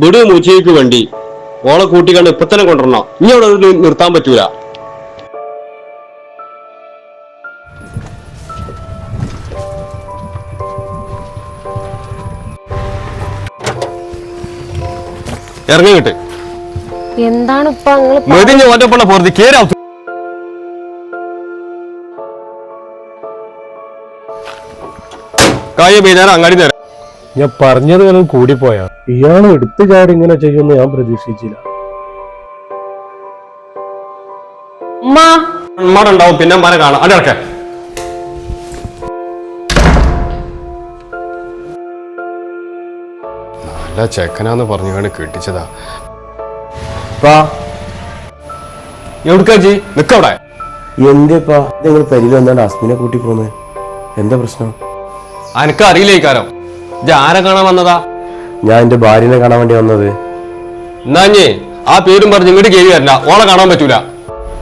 വിട് മൂച്ചയ്ക്ക് വേണ്ടി ഓളെ കൂട്ടിക്കണ്ട് ഇപ്പൊ തന്നെ കൊണ്ടുവരണം. ഇനി അവിടെ നിർത്താൻ പറ്റൂല. ഇറങ്ങിട്ട് എന്താണ് ഒറ്റപ്പുള്ള പോർത്തി കേരാ കായ പെയ്താൽ അങ്ങാടി നേരം. ഞാൻ പറഞ്ഞത് വല്ലതും കൂടിപ്പോയാ. ഇയാള് എടുത്തു ചാടി ഇങ്ങനെ ചെയ്യുമെന്ന് ഞാൻ പ്രതീക്ഷിച്ചില്ല. ഉണ്ടാവും പിന്നെ മന കാണാം. അടക്കെ നല്ല ചെക്കനാന്ന് പറഞ്ഞാണ് കെട്ടിച്ചതാ. എവിടുക്കാജി നിക്കവിടെ? എന്തിപ്പാ നിങ്ങൾ പരിയിൽ വന്നാണ് അസ്മിനെ കൂട്ടി പോന്നത്? എന്താ പ്രശ്നം? അനക്ക് അറിയില്ലേക്കാരം. ആരെ കാണാൻ വന്നതാ? ഞാൻ എന്റെ ഭാര്യനെ കാണാൻ വേണ്ടി വന്നത്. എന്നാഞ്ഞേ ആ പേരും പറഞ്ഞ് ഇങ്ങോട്ട് കേറി വരണ്ട. ഓളെ കാണാൻ പറ്റൂല.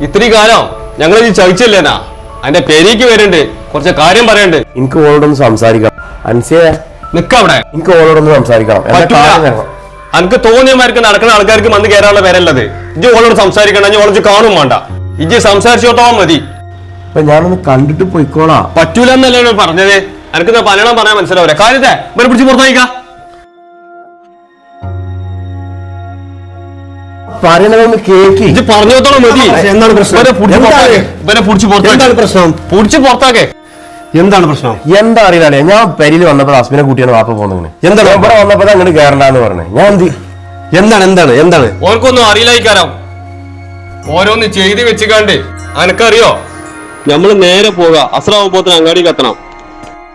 ഇത്രയും കാലം ഞങ്ങൾ ഈ ചതിച്ചല്ലേനാ. അതിന്റെ പേരേക്ക് വരുന്നുണ്ട്. കുറച്ച് കാര്യം പറയണ്ട്. എനിക്ക് ഓളോടൊന്ന് സംസാരിക്കണം. അൻസിയെ നിക്കവിടെ. എനിക്ക് ഓളോടൊന്ന് സംസാരിക്കണം. അനക്ക് തോന്നിയമാർക്ക് നടക്കുന്ന ആൾക്കാർക്ക് വന്ന് കയറാനുള്ള പേരല്ലത്. ഇജ്ജ് ഓളോട് സംസാരിക്കണം. ഓളച്ച് കാണും വേണ്ട. ഇജ്ജ് സംസാരിച്ചോട്ടോളം മതി. അപ്പൊ ഞാനൊന്ന് കണ്ടിട്ട് പോയിക്കോളാം. പറ്റൂല എന്നല്ലേ പറഞ്ഞത്? എനിക്ക് പലണം പറയാൻ മനസ്സിലാവില്ല. കാര്യത്തെ ഇവരെ പിടിച്ച് പുറത്തായിക്കാ. പറയണതൊന്ന് കേക്ക്. ഇത് പറഞ്ഞോത്തോളം മതി. എന്താണ് പ്രശ്നം? ഇവരെ പിടിച്ച് പുറത്താക്കേ. എന്താണ് പ്രശ്നം? എന്താ അറിയില്ലേ, ഞാൻ പരിയിൽ വന്നപ്പോ അസ്മിനെ കൂട്ടിയാണ് വാപ്പ പോകുന്നത്. എന്താണ് ഇവിടെ വന്നപ്പോ അങ്ങോട്ട് കയറണ്ടെന്ന് പറഞ്ഞേ. ഞാൻ എന്താണ് ഓർക്കൊന്നും അറിയില്ലായിക്കാരം. ഓരോന്ന് ചെയ്ത് വെച്ചുകാണ്ട് അനക്കറിയോ? നമ്മള് നേരെ പോക. അസ്രാവുമ്പോത്തിന് അങ്ങാടി കത്തണം.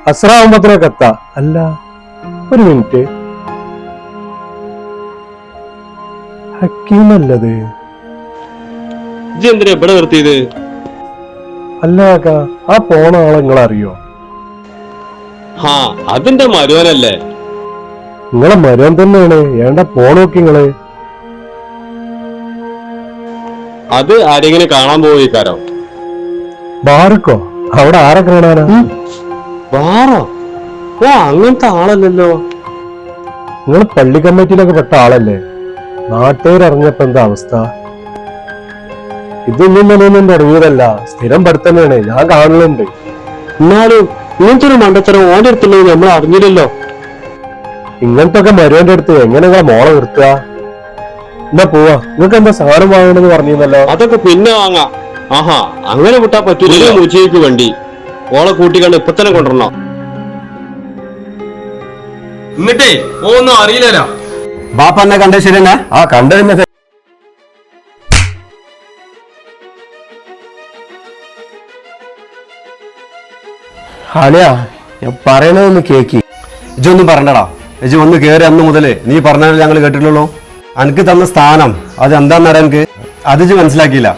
അസ്രാവുമ്പത്തിനൊക്കെ എത്താ. അല്ല, ഒരു മിനിറ്റ്. ഹക്കീമല്ലത്? ഇജ്ജ് എന്തിനാ ഇവിടെ നിർത്തിയത്? അല്ല ആ പോണ ആളെ നിങ്ങളറിയോ? അതിന്റെ മരുവനല്ലേ? നിങ്ങളെ മരുവൻ തന്നെയാണ്. ഏണ്ട പോണോക്കി നിങ്ങള്. അത് ആരെങ്കിലും കാണാൻ പോയിക്കാരോ? ബാറക്കോ? അവിടെ ആരെ കാണാനാ? ബാറോ? അങ്ങനത്തെ ആളല്ലല്ലോ. നിങ്ങൾ പള്ളി കമ്മിറ്റിയിലൊക്കെ പെട്ട ആളല്ലേ? നാട്ടുകാരറിഞ്ഞപ്പോ എന്താ അവസ്ഥ? ഇതൊന്നും തന്നെ ഇറങ്ങിയതല്ല. സ്ഥിരം പഠിത്തന്നെയാണ്. ഞാൻ കാണലുണ്ട്. എന്നാലും ഇങ്ങനത്തെ ഒരു മണ്ടത്തരം ഓന്റെ അടുത്തുള്ളത് നമ്മൾ അറിഞ്ഞില്ലല്ലോ. ഇങ്ങനത്തെ ഒക്കെ മരുവന്റെ അടുത്ത് എങ്ങനെ നിങ്ങളെ മോളെ നിർത്തുക? എന്നാ പോവാ. നിങ്ങൾക്ക് എന്താ സാധനം വാങ്ങണമെന്ന് പറഞ്ഞിരുന്നല്ലോ. അതൊക്കെ പിന്നെ വാങ്ങാം. അങ്ങനെ വിട്ടാ പറ്റൂല. മൂച്ചയ്ക്ക് വേണ്ടി ഓളെ കൂട്ടിക്കണ്ട് ഇപ്പൊ തന്നെ കൊണ്ടുവരണം. എന്നിട്ടേ ഒന്നും അറിയില്ല. ബാപ്പ എന്നെ കണ്ടേ ശരിയെന്നെ? കണ്ടതിന്നെ. അളിയാ, ഞാൻ പറയണതൊന്ന് കേക്ക്. ഇജൊന്നും പറഞ്ഞടാ. ഇജ് ഒന്ന് കേറി അന്ന് മുതലേ നീ പറഞ്ഞാൽ ഞങ്ങൾ കേട്ടിട്ടുള്ളൂ. അനക്ക് തന്ന സ്ഥാനം അത് എന്താന്നറിയാൻ എനിക്ക് അത് ഇജ് മനസ്സിലാക്കിയില്ല.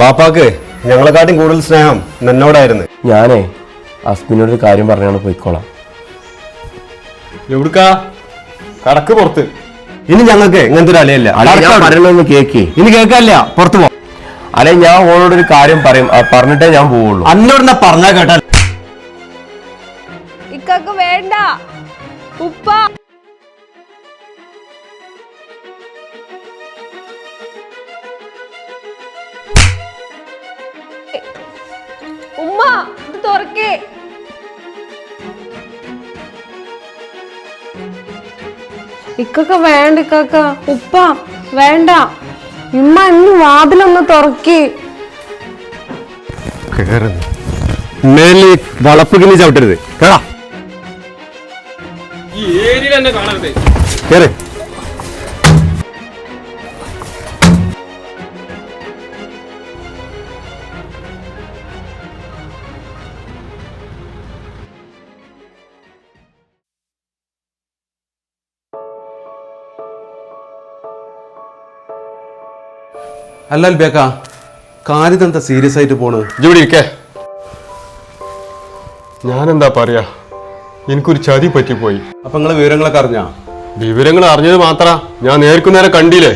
ബാപ്പാക്ക് ഞങ്ങളെക്കാട്ടും കൂടുതൽ സ്നേഹം എന്നോടായിരുന്നു. ഞാനേ അസ്മിനോടൊരു കാര്യം പറഞ്ഞാണ് പോയിക്കോളാം. എവിടുക്കാ? കടക്ക് പുറത്ത്. ഇനി ഞങ്ങൾക്ക് ഇങ്ങനത്തെ ഒരു അലയല്ല. പറയണതൊന്ന് കേക്ക്. ഇനി കേൾക്കാല്ല, പുറത്തു പോ. അല്ലെ ഞാൻ ഓളോടൊരു കാര്യം പറയും. പറഞ്ഞിട്ടേ ഞാൻ പോവുള്ളൂ. അന്നോട് പറഞ്ഞാ കേട്ടാൽ ഇക്കക്ക് വേണ്ട ഉപ്പ. ഉമ്മ ഇത് തുറക്കേ. ഇക്കൊക്കെ വേണ്ട. ഇക്കാക്ക ഉപ്പ വേണ്ട. ഉമ്മ ഇന്ന് വാതിലൊന്ന് തുറക്കി. മേലിൽ വളപ്പ് കിണി ചവിട്ടരുത് കേടാ. ഈ ഏരിയ തന്നെ കാണരുത്. കേറ്. അല്ല ബേക്ക, കാര്യത്തെന്താ സീരിയസ് ആയിട്ട് പോണ്? ജോലി ഇരിക്കേ. ഞാനെന്താ പറയാ, എനിക്കൊരു ചതി പറ്റിപ്പോയി. അപ്പൊ നിങ്ങള് വിവരങ്ങളൊക്കെ അറിഞ്ഞാ? വിവരങ്ങൾ അറിഞ്ഞത് മാത്ര, ഞാൻ നേർക്കുനേരെ കണ്ടില്ലേ.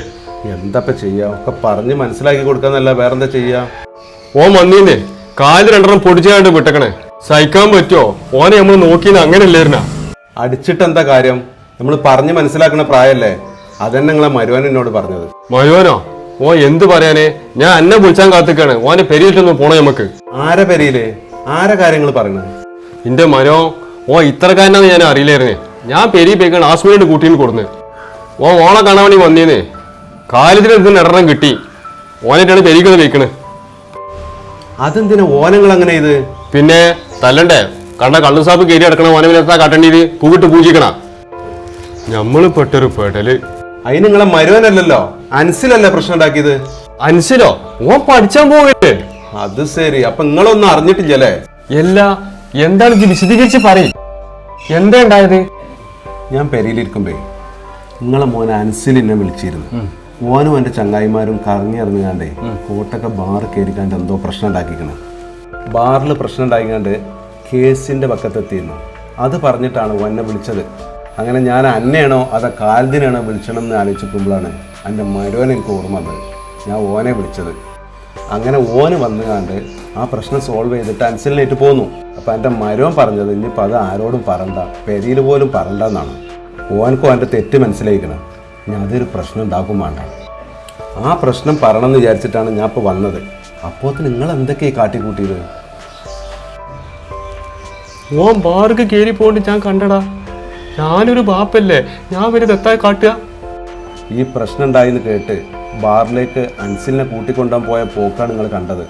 എന്താ ചെയ്യാ? ഒക്കെ പറഞ്ഞ് മനസ്സിലാക്കി കൊടുക്കാന്നല്ല, വേറെന്താ ചെയ്യാ? ഓൻ വന്നീന്നെ കാല് രണ്ടെണ്ണം പൊടിച്ചാണ്ട് വിട്ടക്കണേ. സഹിക്കാൻ പറ്റുമോ? ഓനെ നമ്മൾ നോക്കിന്ന് അങ്ങനെ അല്ലായിരുന്ന. അടിച്ചിട്ട് എന്താ കാര്യം? നമ്മൾ പറഞ്ഞ് മനസ്സിലാക്കുന്ന പ്രായല്ലേ. അതന്നെ നിങ്ങളെ മരുവൻ എന്നോട് പറഞ്ഞത്. മരുവനോ? ഓ എന്ത് പറയാനേ, ഞാൻ എന്നെ വിളിച്ചാൻ കാത്തിക്കാണ്. ഓനെ പെരിയിട്ടൊന്ന് പോണേ നമുക്ക്. ആരെ പെരയില് ആരെ കാര്യങ്ങൾ പറയണത്? എന്റെ മരോ, ഓ ഇത്രക്കാരനാന്ന് ഞാൻ അറിയില്ലായിരുന്നേ. ഞാൻ പെരി പോയിക്കാണ് ആസ്മിനോട് കൂട്ടിന്ന് കൊടുന്ന്. ഓളെ കാണാൻ വേണ്ടി വന്നേന്ന്. കാലിത്തിന് ഇടണം കിട്ടി. ഓനായിട്ടാണ് പെരിക്കൊന്ന് വെക്കണ്. അതെന്തിനാ ഓനങ്ങൾ അങ്ങനെ ഇത്? പിന്നെ തല്ലണ്ടേ, കണ്ട കള്ളുസാപ്പ് കയറി അടക്കണ ഓനവിനെത്താ കാട്ടേണ്ടത് പൂവിട്ട് പൂജിക്കണ. ഞമ്മള് പെട്ടൊരു പെടല്. അതിന് നിങ്ങളെ മരുവനല്ലല്ലോ, അൻസിലല്ലേ പ്രശ്നം ഉണ്ടാക്കിയത്. അൻസിലോ? ഓ പഠിച്ചാൻ പോകല്ലേ? അത് ശരി, അപ്പൊ നിങ്ങളൊന്നും അറിഞ്ഞിട്ടില്ലല്ലേ? എല്ലാ എന്താണ് ഇത് വിശദീകരിച്ച് പറയും. എന്താ ഉണ്ടായത്? ഞാൻ പെരയിലിരിക്കുമ്പേ നിങ്ങളെ മോൻ അൻസിൽ എന്നെ വിളിച്ചിരുന്നു. ഓനും എന്റെ ചങ്ങായിമാരും കറങ്ങി ഇറങ്ങിയാണ്ടേ കോട്ടൊക്കെ ബാർ കയറിക്കാണ്ട് എന്തോ പ്രശ്നം ഉണ്ടാക്കിക്കണം. ബാറിൽ പ്രശ്നം ഉണ്ടാക്കിക്കാണ്ട് കേസിന്റെ പക്കത്തെത്തിയിരുന്നു. അത് പറഞ്ഞിട്ടാണ് ഓനെ വിളിച്ചത്. അങ്ങനെ ഞാൻ അന്നയാണോ അതോ കാൽദിനാണോ വിളിച്ചണം എന്ന് ആലോചിക്കുമ്പോഴാണ് എൻ്റെ മരുവൻ എനിക്ക് ഓർമ്മ വന്നത്. ഞാൻ ഓനെ വിളിച്ചത്. അങ്ങനെ ഓന് വന്നുകാണ്ട് ആ പ്രശ്നം സോൾവ് ചെയ്തിട്ട് അൻസിലിനേറ്റ് പോന്നു. അപ്പം എൻ്റെ മരുവൻ പറഞ്ഞത് ഇനിയിപ്പോൾ അത് ആരോടും പറണ്ട, പെരിയിൽ പോലും പറണ്ടെന്നാണ്. ഓനക്കും അവൻ്റെ തെറ്റ് മനസ്സിലായിക്കണം. ഞാൻ അതൊരു പ്രശ്നം ഉണ്ടാക്കും വേണ്ട. ആ പ്രശ്നം പറയണമെന്ന് വിചാരിച്ചിട്ടാണ് ഞാൻ ഇപ്പോൾ വന്നത്. അപ്പോൾ നിങ്ങൾ എന്തൊക്കെയാണ് കാട്ടിക്കൂട്ടിയത്? ഓൻ ബാർക്ക് കയറി പോണ്ട് ഞാൻ കണ്ടടാ. ഞാനൊരു ബാപ്പല്ലേ, ഞാൻ വരെ തെത്തായി കാട്ടുക. ഈ പ്രശ്നം ഉണ്ടായിന്ന് കേട്ട് ബാറിലേക്ക് അൻസിലിനെ കൂട്ടിക്കൊണ്ടുപോകാൻ പോയ പോക്കാണ് നിങ്ങൾ കണ്ടത്.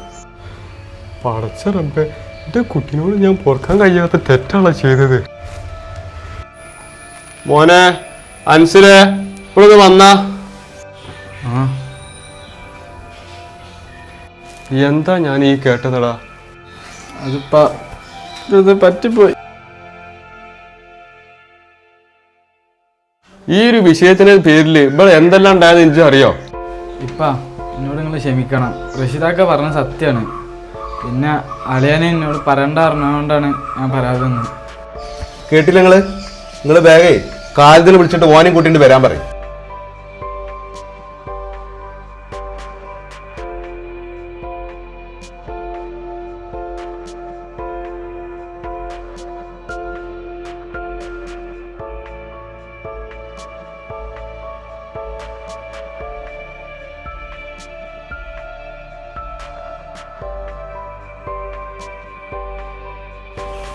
പടച്ച റബ്ബേ, എന്റെ കുട്ടിനോട് ഞാൻ പൊറുക്കാൻ കഴിയാത്ത തെറ്റാണോ ചെയ്തത്. മോനെ അൻസിലെ ഇപ്പോഴൊന്ന് വന്നാ. എന്താ ഞാൻ ഈ കേട്ടതടാ? അത് പറ്റിപ്പോയി. ഈ ഒരു വിഷയത്തിന്റെ പേരില് ഇവിടെ എന്തെല്ലാം ഉണ്ടായെന്ന് എനിക്ക് അറിയോ? ഇപ്പ എന്നോട് നിങ്ങൾ ക്ഷമിക്കണം. റഷീദാക്ക പറഞ്ഞ സത്യമാണ്. പിന്നെ അളിയനെ എന്നോട് പറയണ്ട അറിഞ്ഞതുകൊണ്ടാണ് ഞാൻ പറയാതെ വന്നത്. കേട്ടില്ല നിങ്ങൾ ബാഗേ കാലത്തിന് വിളിച്ചിട്ട് ഓനെയും കൂട്ടിട്ട് വരാൻ പറയും.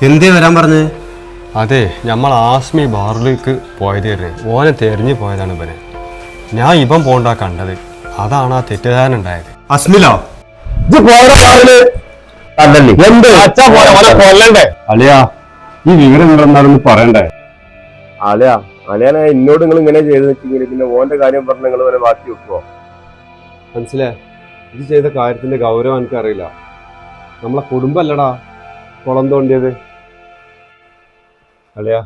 എന്തേ വരാൻ പറഞ്ഞേ? അതെ, നമ്മൾ ആസ്മി ബാറിലേക്ക് പോയതേ. ഓനെ തെരഞ്ഞു പോയതാണ് ഇവനെ. ഞാൻ ഇവൻ പോണ്ടാ കണ്ടത്. അതാണ് ആ തെറ്റിദ്ധാരണ ഉണ്ടായത്. അസ്മിലോ? അളിയാ, ഈ വിവരം എന്താണെന്ന് പറയണ്ടേ? അളിയാ എന്നോട് നിങ്ങൾ ഇങ്ങനെ ചെയ്ത് വെച്ചെങ്കിൽ പിന്നെ ഓന്റെ കാര്യം പറഞ്ഞ് നിങ്ങൾ വരെ ബാക്കി വെക്കുവോ? മനസ്സിലായി? ഇത് ചെയ്ത കാര്യത്തിന്റെ ഗൗരവം എനിക്കറിയില്ല. നമ്മളെ കുടുംബല്ലടാ കുളം തോണ്ടിയത്. അളിയാ,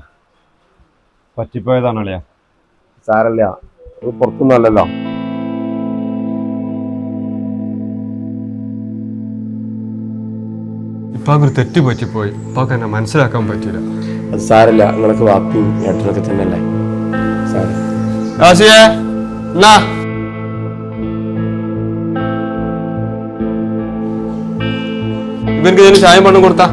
പറ്റിപ്പോയതാണ് അളിയാ. സാരല്ല, അത് പുറത്തൊന്നും അല്ലല്ലോ. ഇപ്പാക്കൊരു തെറ്റ് പറ്റിപ്പോയി. ഇപ്പാക്ക് എന്നെ മനസ്സിലാക്കാൻ പറ്റില്ല. അത് സാരല്ല, നിങ്ങൾക്ക് വാപ്പിയും ഏട്ടനൊക്കെ തന്നെയല്ലേ. ആസിയേ, എന്നാ ഇവർക്ക് ഇതിന് ചായം പണം കൊടുത്താ